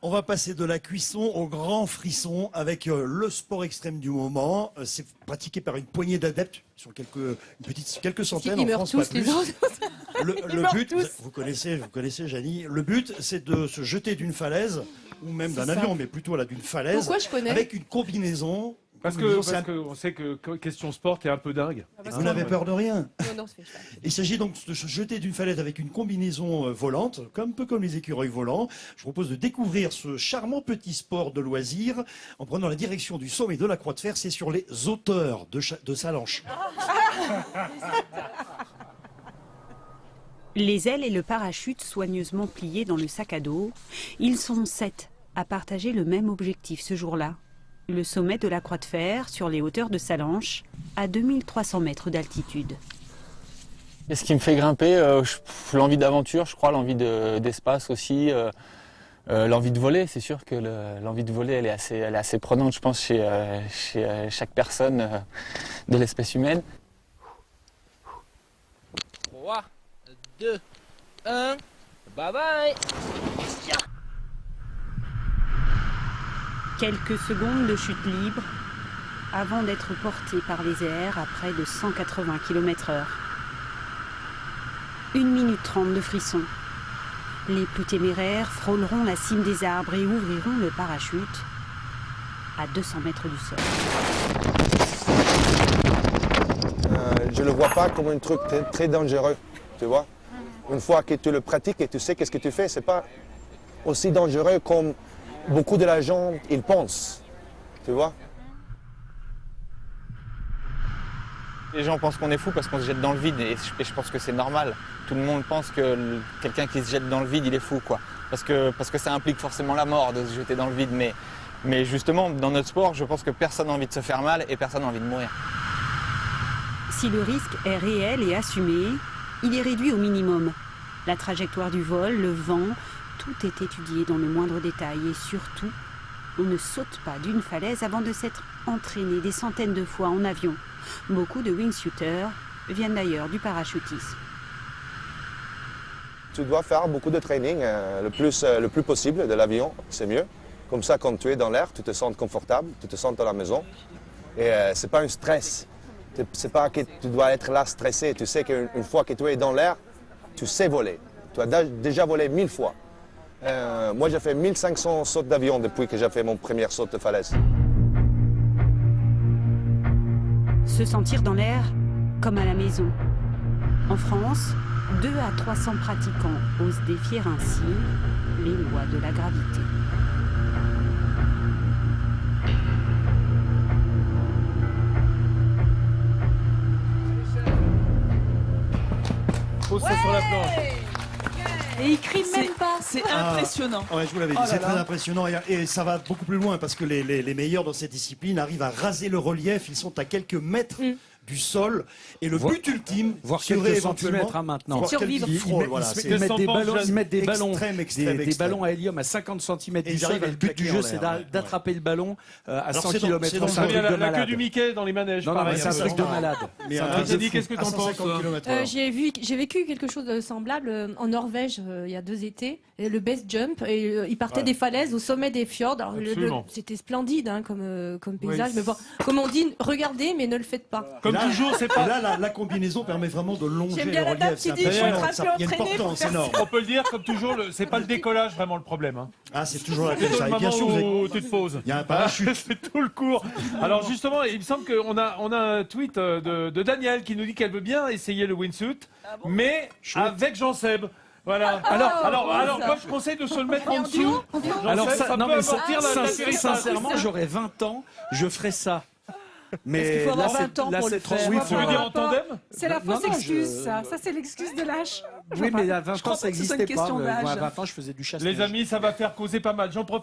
On va passer de la cuisson au grand frisson avec le sport extrême du moment. C'est pratiqué par une poignée d'adeptes, sur quelques centaines en France, pas plus. Le but, vous connaissez Janie, le but c'est de se jeter d'une falaise, ou même d'un avion, mais plutôt là d'une falaise. Pourquoi je connais ? Avec une combinaison. Parce qu'on sait que question sport, t'es un peu dingue. Vous n'avez peur de rien. Non, Il s'agit donc de se jeter d'une falaise avec une combinaison volante, un peu comme les écureuils volants. Je vous propose de découvrir ce charmant petit sport de loisir en prenant la direction du sommet de la Croix de Fer. C'est sur les hauteurs de Salanches. Les ailes et le parachute soigneusement pliés dans le sac à dos, ils sont 7 à partager le même objectif ce jour-là. Le sommet de la Croix de Fer, sur les hauteurs de Salanches, à 2300 mètres d'altitude. Et ce qui me fait grimper, l'envie d'aventure, je crois, l'envie d'espace aussi, l'envie de voler. C'est sûr que l'envie de voler, elle est assez prenante, je pense, chez chaque personne de l'espèce humaine. 3, 2, 1, bye bye. Quelques secondes de chute libre avant d'être porté par les airs à près de 180 km/h. 1 minute 30 de frisson. Les plus téméraires frôleront la cime des arbres et ouvriront le parachute à 200 mètres du sol. Je ne le vois pas comme un truc très dangereux, tu vois. Une fois que tu le pratiques et tu sais qu'est-ce que tu fais, c'est pas aussi dangereux comme beaucoup de gens ils pensent, tu vois. Les gens pensent qu'on est fou parce qu'on se jette dans le vide et je pense que c'est normal. Tout le monde pense que quelqu'un qui se jette dans le vide, il est fou, quoi. Parce que ça implique forcément la mort de se jeter dans le vide. Mais justement, dans notre sport, je pense que personne n'a envie de se faire mal et personne n'a envie de mourir. Si le risque est réel et assumé, il est réduit au minimum. La trajectoire du vol, le vent, tout est étudié dans le moindre détail et surtout, on ne saute pas d'une falaise avant de s'être entraîné des centaines de fois en avion. Beaucoup de wingsuiters viennent d'ailleurs du parachutisme. Tu dois faire beaucoup de training, le plus possible de l'avion, c'est mieux. Comme ça, quand tu es dans l'air, tu te sens confortable, tu te sens à la maison. Et c'est pas un stress. C'est pas que tu dois être là stressé. Tu sais qu'une fois que tu es dans l'air, tu sais voler. Tu as déjà volé 1000 fois. Moi, j'ai fait 1500 sauts d'avion depuis que j'ai fait mon premier saut de falaise. Se sentir dans l'air comme à la maison. En France, 2 à 300 pratiquants osent défier ainsi les lois de la gravité. Pose ça sur la planche. Et il crie même pas. C'est impressionnant. Ouais, je vous l'avais dit, c'est très impressionnant et ça va beaucoup plus loin parce que les meilleurs dans cette discipline arrivent à raser le relief. Ils sont à quelques mètres du sol et le but ultime voire serait quelques éventuellement centimètres maintenant. voir Survivre. Ils mettent des ballons, extrême. des ballons à hélium à 50 cm Et du ils sol. arrivent à Et le but du claquer en jeu, c'est l'air, d'attraper le ballon à Alors, 100 c'est dans- km/h. c'est dans C'est un truc de La queue malade. du Mickey dans les manèges. Non, non, pareil, mais c'est un truc de malade. Mais Jenny, qu'est-ce que t'en penses, toi ? J'ai vécu quelque chose de semblable en Norvège il y a 2 étés, le base jump, et ils partaient des falaises au sommet des fjords. Alors, c'était splendide comme paysage, mais bon, comme on dit, regardez mais ne le faites pas. Comme toujours, c'est pas... Là, la combinaison permet vraiment de longer J'aime le bien la dame relief. qui C'est dit, il faut impressionnant. être un peu Il y a une entraîné pour portance faire énorme. On peut le dire, comme toujours, c'est pas le décollage vraiment le problème. Hein. Ah, c'est toujours la C'est clé. le Et bien moment sûr, vous où avez... tu te poses. Il y a un parachute. C'est tout le cours. Alors justement, il me semble qu'on a un tweet de Daniel qui nous dit qu'elle veut bien essayer le wingsuit, mais avec Jean-Seb. Voilà. Alors, moi je conseille de se le mettre en dessous. Alors, Jean-Seb, ça non, peut mais amortir l'atterrissage. sincèrement, j'aurais 20 ans, je ferais ça. Mais Est-ce qu'il faut avoir là, 20 ans là, pour c'est le trop. faire Oui, Tu veux dire en tandem ? C'est la Non, fausse non, excuse, je- ça. Ça, c'est l'excuse de lâche. Oui, mais à 20 Je crois ans, ça pas que ce soit n'existait une pas. question Moi, à d'âge. 20 ans, je faisais du chasse. Les amis, ça va faire causer pas mal. J'en profite.